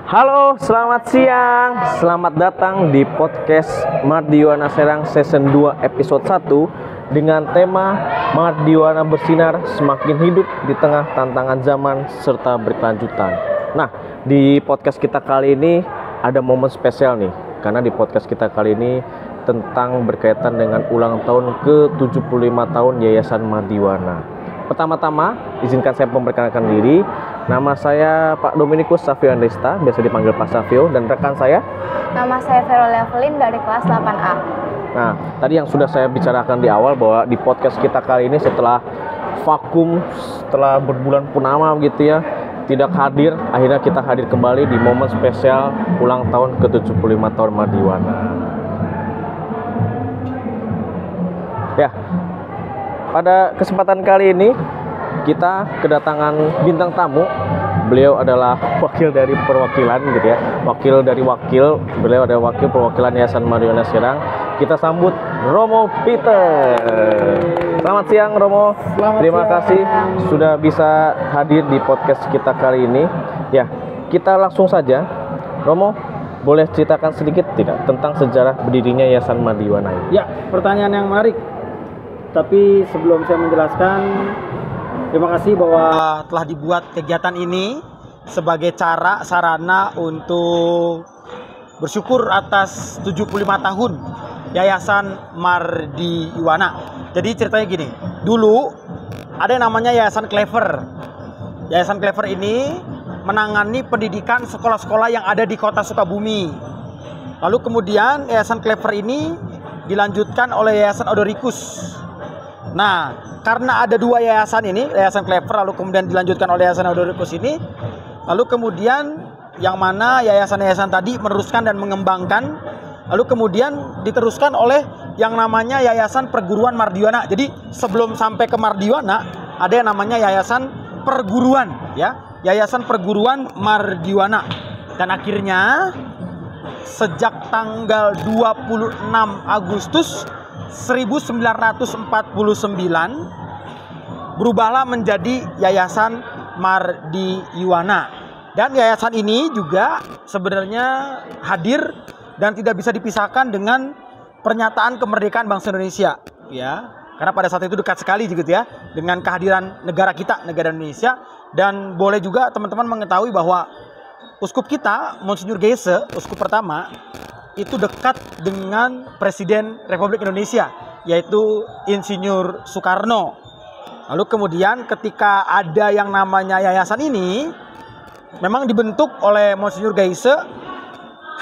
Halo, selamat siang. Selamat datang di podcast Mardiwana Serang season 2 episode 1 dengan tema Mardiwana bersinar semakin hidup di tengah tantangan zaman serta berkelanjutan. Nah, di podcast kita kali ini ada momen spesial nih, karena di podcast kita kali ini tentang berkaitan dengan ulang tahun ke-75 tahun Yayasan Mardiwana. Pertama-tama, izinkan saya memperkenalkan diri. Nama saya Pak Dominikus Savio Andresta, biasa dipanggil Pak Savio, dan rekan saya. Nama saya Verola Evelyn dari kelas 8A. Nah, tadi yang sudah saya bicarakan di awal bahwa di podcast kita kali ini setelah vakum, setelah berbulan purnama gitu ya, tidak hadir, akhirnya kita hadir kembali di momen spesial ulang tahun ke-75 tahun Mardiwana. Ya, pada kesempatan kali ini kita kedatangan bintang tamu. Beliau adalah wakil dari perwakilan gitu ya. Wakil dari wakil, beliau adalah wakil perwakilan Yayasan Mardiwana Serang. Kita sambut Romo Peter. Selamat siang Romo. Terima kasih sudah bisa hadir di podcast kita kali ini. Ya, kita langsung saja. Romo, boleh ceritakan sedikit tidak tentang sejarah berdirinya Yayasan Mardiwana ini? Ya, pertanyaan yang menarik. Tapi sebelum saya menjelaskan, terima kasih bahwa telah dibuat kegiatan ini sebagai cara sarana untuk bersyukur atas 75 tahun Yayasan Mardiwana. Jadi ceritanya gini, dulu ada yang namanya Yayasan Clever. Yayasan Clever ini menangani pendidikan sekolah-sekolah yang ada di kota Sukabumi. Lalu kemudian Yayasan Clever ini dilanjutkan oleh Yayasan Odoricus. Nah, karena ada dua yayasan ini, Yayasan Clever lalu kemudian dilanjutkan oleh Yayasan Odoricus ini, lalu kemudian yang mana yayasan-yayasan tadi meneruskan dan mengembangkan, lalu kemudian diteruskan oleh yang namanya Yayasan Perguruan Mardiwana. Jadi sebelum sampai ke Mardiwana, ada yang namanya Yayasan Perguruan, ya, Yayasan Perguruan Mardiwana. Dan akhirnya sejak tanggal 26 Agustus 1949 berubahlah menjadi Yayasan Mardiwana. Dan yayasan ini juga sebenarnya hadir dan tidak bisa dipisahkan dengan pernyataan kemerdekaan bangsa Indonesia, ya. Karena pada saat itu dekat sekali gitu ya dengan kehadiran negara kita, negara Indonesia. Dan boleh juga teman-teman mengetahui bahwa uskup kita, Monsinyur Geise, uskup pertama, itu dekat dengan Presiden Republik Indonesia, yaitu Insinyur Soekarno. Lalu kemudian ketika ada yang namanya yayasan ini, memang dibentuk oleh Monsinyur Geise,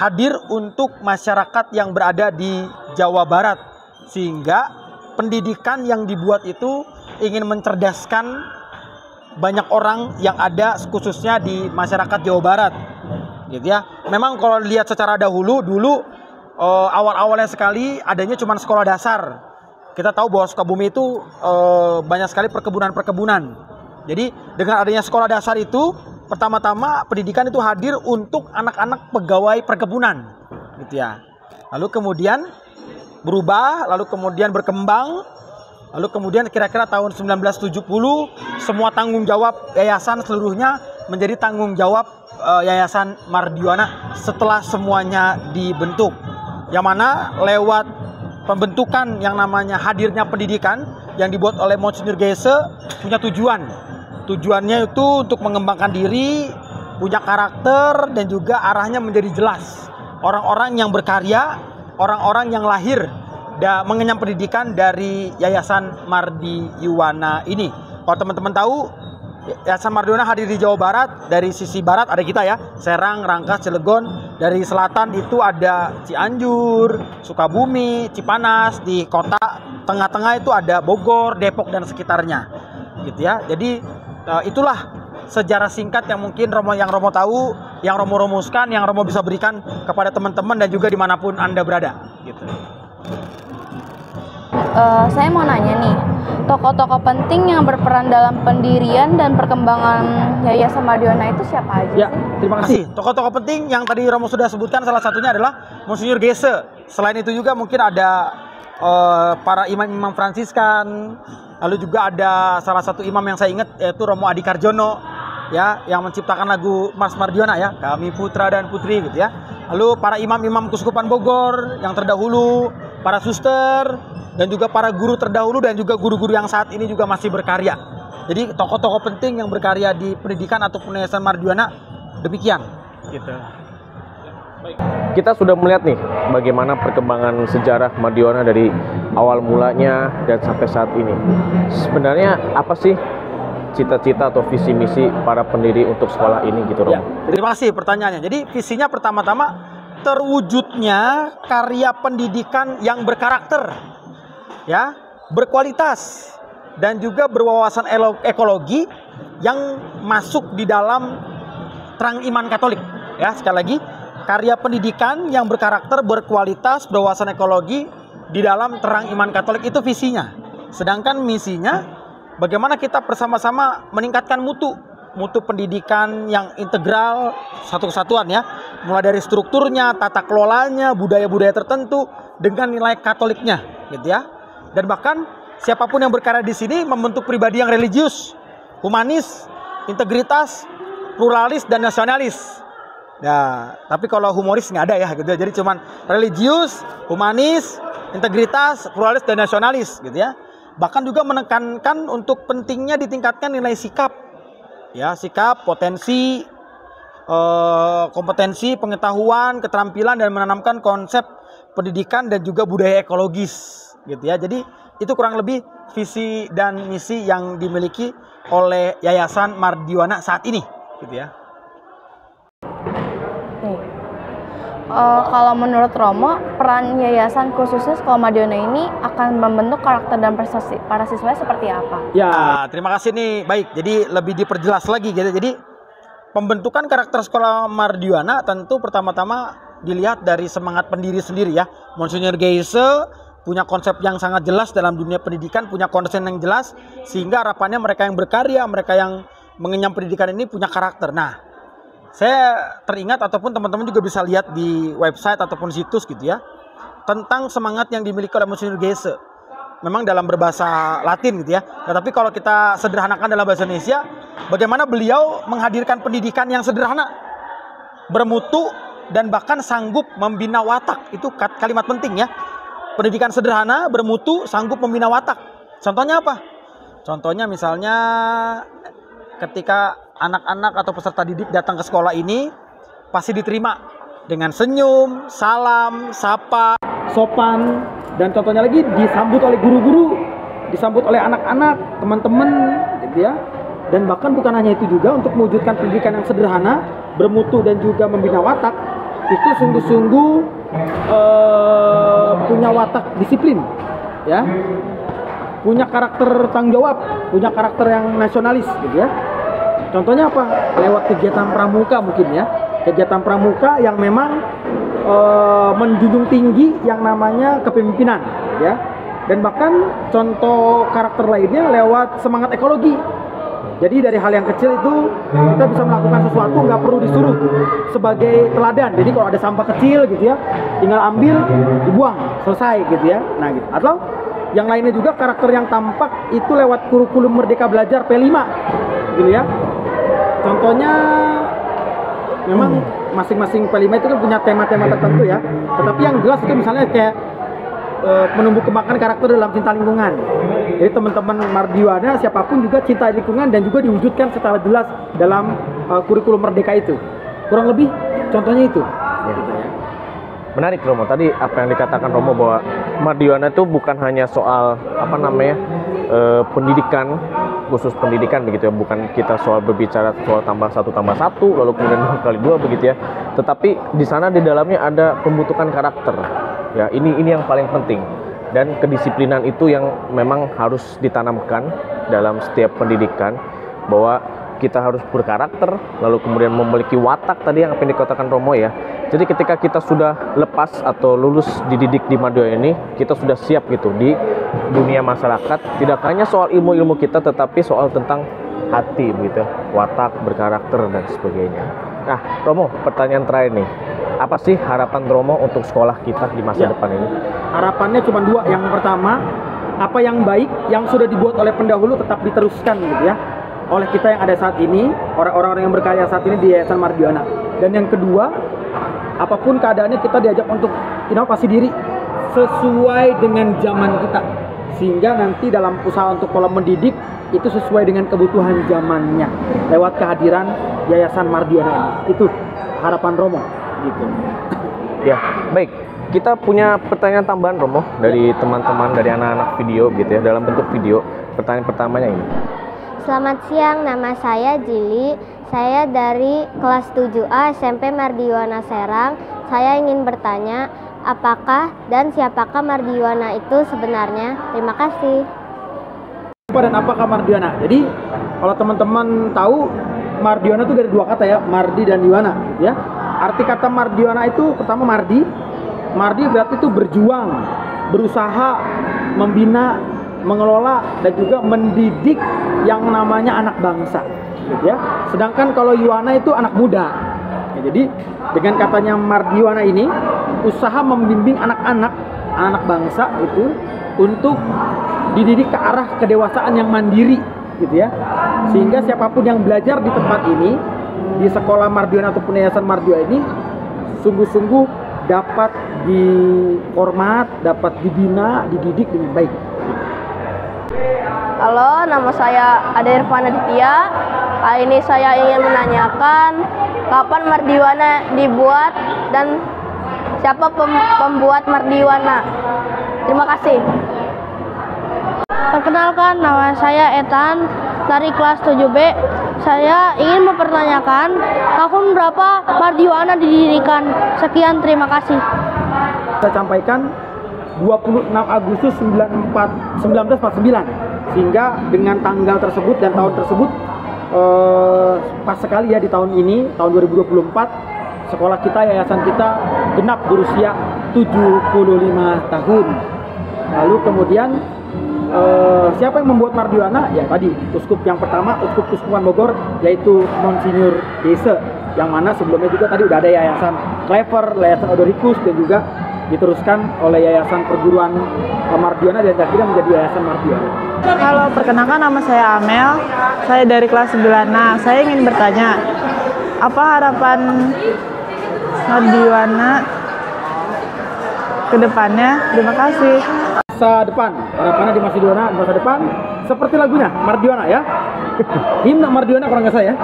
hadir untuk masyarakat yang berada di Jawa Barat. Sehingga pendidikan yang dibuat itu ingin mencerdaskan banyak orang yang ada khususnya di masyarakat Jawa Barat. Gitu ya. Memang kalau lihat secara dahulu awal-awalnya sekali adanya cuma sekolah dasar. Kita tahu bahwa Sukabumi itu banyak sekali perkebunan-perkebunan. Jadi dengan adanya sekolah dasar itu, pertama-tama pendidikan itu hadir untuk anak-anak pegawai perkebunan, gitu ya. Lalu kemudian berubah, lalu kemudian berkembang, lalu kemudian kira-kira tahun 1970 semua tanggung jawab yayasan seluruhnya menjadi tanggung jawab Yayasan Mardiwana setelah semuanya dibentuk, yang mana lewat pembentukan yang namanya hadirnya pendidikan yang dibuat oleh Monsinyur Geise punya tujuannya itu untuk mengembangkan diri, punya karakter, dan juga arahnya menjadi jelas. Orang-orang yang berkarya, orang-orang yang lahir dan mengenyam pendidikan dari Yayasan Mardiwana ini. Kalau teman-teman tahu, Yayasan Mardiwana hadir di Jawa Barat. Dari sisi barat ada kita ya, Serang, Rangkas, Cilegon. Dari selatan itu ada Cianjur, Sukabumi, Cipanas. Di kota tengah-tengah itu ada Bogor, Depok dan sekitarnya, gitu ya. Jadi itulah sejarah singkat yang mungkin Romo tahu, yang Romo rumuskan, yang Romo bisa berikan kepada teman-teman dan juga dimanapun Anda berada, gitu. Saya mau nanya nih, tokoh-tokoh penting yang berperan dalam pendirian dan perkembangan Yayasan Mardiwana itu siapa aja? Ya, terima kasih. Tokoh-tokoh penting yang tadi Romo sudah sebutkan, salah satunya adalah Monsinyur Geise. Selain itu juga mungkin ada para imam-imam Fransiskan. Lalu juga ada salah satu imam yang saya ingat, yaitu Romo Adi Karjono. ya yang menciptakan lagu Mas Mardiono ya, Kami Putra dan Putri gitu ya. Lalu para imam-imam Keuskupan Bogor yang terdahulu, para suster dan juga para guru terdahulu dan juga guru-guru yang saat ini juga masih berkarya. Jadi tokoh-tokoh penting yang berkarya di pendidikan ataupun Yayasan Mardiono demikian gitu. Kita sudah melihat nih bagaimana perkembangan sejarah Mardiono dari awal mulanya dan sampai saat ini. Sebenarnya apa sih cita-cita atau visi misi para pendiri untuk sekolah ini gitu, Romo? Ya, terima kasih pertanyaannya. Jadi visinya pertama-tama terwujudnya karya pendidikan yang berkarakter, ya, berkualitas dan juga berwawasan ekologi yang masuk di dalam terang iman Katolik. Ya, sekali lagi, karya pendidikan yang berkarakter, berkualitas, berwawasan ekologi di dalam terang iman Katolik itu visinya. Sedangkan misinya bagaimana kita bersama-sama meningkatkan mutu pendidikan yang integral, satu kesatuan ya, mulai dari strukturnya, tata kelolanya, budaya-budaya tertentu dengan nilai Katoliknya, gitu ya. Dan bahkan siapapun yang berkarya di sini membentuk pribadi yang religius, humanis, integritas, pluralis dan nasionalis. Ya, tapi kalau humoris nggak ada ya, gitu ya. Jadi cuman religius, humanis, integritas, pluralis dan nasionalis, gitu ya. Bahkan juga menekankan untuk pentingnya ditingkatkan nilai sikap, ya, sikap, potensi, kompetensi, pengetahuan, keterampilan dan menanamkan konsep pendidikan dan juga budaya ekologis, gitu ya. Jadi itu kurang lebih visi dan misi yang dimiliki oleh Yayasan Mardiono saat ini, gitu ya. Kalau menurut Romo, peran yayasan khususnya Sekolah Mardiono ini akan membentuk karakter dan prestasi para siswa seperti apa? Ya, terima kasih nih. Baik, jadi lebih diperjelas lagi gitu. Jadi pembentukan karakter Sekolah Mardiono tentu pertama-tama dilihat dari semangat pendiri sendiri ya. Monsinyur Geise punya konsep yang sangat jelas dalam dunia pendidikan, punya konsen yang jelas sehingga harapannya mereka yang berkarya, mereka yang mengenyam pendidikan ini punya karakter. Nah, saya teringat ataupun teman-teman juga bisa lihat di website ataupun situs gitu ya, tentang semangat yang dimiliki oleh Monsinyur Geise. Memang dalam berbahasa Latin gitu ya. Tetapi kalau kita sederhanakan dalam bahasa Indonesia, bagaimana beliau menghadirkan pendidikan yang sederhana, bermutu dan bahkan sanggup membina watak. Itu kalimat penting ya. Pendidikan sederhana, bermutu, sanggup membina watak. Contohnya apa? Contohnya misalnya ketika anak-anak atau peserta didik datang ke sekolah ini pasti diterima dengan senyum, salam, sapa, sopan, dan contohnya lagi disambut oleh guru-guru, disambut oleh anak-anak, teman-teman, gitu ya. Dan bahkan bukan hanya itu juga, untuk mewujudkan pendidikan yang sederhana, bermutu dan juga membina watak, itu sungguh-sungguh punya watak disiplin, ya, punya karakter tanggung jawab, punya karakter yang nasionalis, gitu ya. Contohnya apa? Lewat kegiatan pramuka mungkin ya. Kegiatan pramuka yang memang menjunjung tinggi yang namanya kepemimpinan ya. Dan bahkan contoh karakter lainnya lewat semangat ekologi. Jadi dari hal yang kecil itu kita bisa melakukan sesuatu nggak perlu disuruh, sebagai teladan. Jadi kalau ada sampah kecil gitu ya, tinggal ambil, dibuang, selesai gitu ya. Nah gitu. Atau yang lainnya juga karakter yang tampak itu lewat kurikulum Merdeka Belajar P5 gitu ya. Contohnya memang masing-masing P5 itu kan punya tema-tema tertentu ya. Tetapi yang jelas itu misalnya kayak menumbuh kembangkan karakter dalam cinta lingkungan. Jadi teman-teman Mardiono siapapun juga cinta lingkungan dan juga diwujudkan secara jelas dalam kurikulum Merdeka itu. Kurang lebih contohnya itu. Ya. Menarik Romo, tadi apa yang dikatakan Romo bahwa Mardiono itu bukan hanya soal pendidikan, khusus pendidikan begitu ya, bukan kita soal berbicara soal tambah 1 tambah 1 lalu kemudian 2 kali 2 begitu ya, tetapi di sana di dalamnya ada pembentukan karakter ya. Ini yang paling penting, dan kedisiplinan itu yang memang harus ditanamkan dalam setiap pendidikan, bahwa kita harus berkarakter lalu kemudian memiliki watak tadi yang apa yang dikatakan Romo ya. Jadi ketika kita sudah lepas atau lulus dididik di Mardiono ini, kita sudah siap gitu di dunia masyarakat. Tidak hanya soal ilmu-ilmu kita, tetapi soal tentang hati begitu, watak, berkarakter dan sebagainya. Nah, Romo, pertanyaan terakhir nih. Apa sih harapan Romo untuk sekolah kita di masa depan ini? Harapannya cuma 2. Yang pertama, apa yang baik yang sudah dibuat oleh pendahulu tetap diteruskan gitu ya. oleh kita yang ada saat ini, orang-orang yang berkarya saat ini di Yayasan Mardiwana. Dan yang kedua, apapun keadaannya kita diajak untuk inovasi diri sesuai dengan zaman kita, sehingga nanti dalam usaha untuk pola mendidik itu sesuai dengan kebutuhan zamannya lewat kehadiran Yayasan Mardiwana ini. Itu harapan Romo gitu. Ya, baik. Kita punya pertanyaan tambahan Romo dari teman-teman, dari anak-anak video gitu ya, dalam bentuk video. Pertanyaan pertamanya ini. Selamat siang, nama saya Jili. Saya dari kelas 7A SMP Mardiwana Serang. Saya ingin bertanya, apakah dan siapakah Mardiwana itu sebenarnya? Terima kasih. Apa dan apakah Mardiwana? Jadi, kalau teman-teman tahu, Mardiwana itu dari dua kata ya, Mardi dan Diwana gitu ya. Arti kata Mardiwana itu pertama Mardi. Mardi berarti itu berjuang, berusaha, membina, mengelola dan juga mendidik yang namanya anak bangsa, gitu ya. Sedangkan kalau Yuwana itu anak muda. Ya, jadi dengan katanya Mardiwana ini usaha membimbing anak bangsa itu untuk dididik ke arah kedewasaan yang mandiri, gitu ya. Sehingga siapapun yang belajar di tempat ini, di sekolah Mardiwana ataupun Yayasan Mardiwana ini, sungguh-sungguh dapat dihormat, dapat dibina, dididik dengan baik. Halo, nama saya Ade Irfan Aditya. Kali ini saya ingin menanyakan kapan Mardiwana dibuat dan siapa pembuat Mardiwana. Terima kasih. Perkenalkan, nama saya Ethan dari kelas 7B. Saya ingin mempertanyakan tahun berapa Mardiwana didirikan. Sekian, terima kasih. Saya sampaikan 26 Agustus 1949, sehingga dengan tanggal tersebut dan tahun tersebut pas sekali ya di tahun ini, tahun 2024, sekolah kita, yayasan kita genap berusia 75 tahun. Lalu kemudian siapa yang membuat Mardiwana? Ya tadi, uskup yang pertama, uskup Kuskupan Bogor, yaitu Monsinyur Dese, yang mana sebelumnya juga tadi udah ada Yayasan Clever, Yayasan Odoricus, dan juga diteruskan oleh Yayasan Perguruan Mardiwana dan akhirnya menjadi Yayasan Mardiwana. Halo, perkenalkan nama saya Amel, saya dari kelas 9. Nah, saya ingin bertanya, apa harapan Mardiwana ke depannya? Terima kasih. Masa depan, harapannya di masa depan seperti lagunya Mardiwana ya. Himne Mardiwana kalau nggak saya.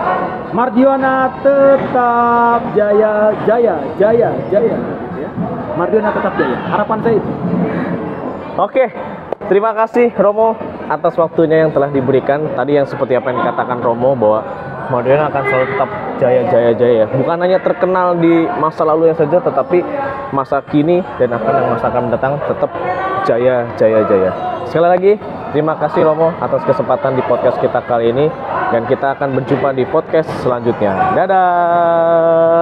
Mardiwana tetap jaya, jaya, jaya, jaya. Ya. Mardiwana tetap jaya. Harapan saya itu. Oke, terima kasih Romo atas waktunya yang telah diberikan. Tadi yang seperti apa yang dikatakan Romo, bahwa Mardiwana akan selalu tetap jaya, jaya, jaya. Bukan hanya terkenal di masa lalu yang saja, tetapi masa kini dan masa akan mendatang tetap jaya, jaya, jaya. Sekali lagi, terima kasih Romo atas kesempatan di podcast kita kali ini. Dan kita akan berjumpa di podcast selanjutnya. Dadah!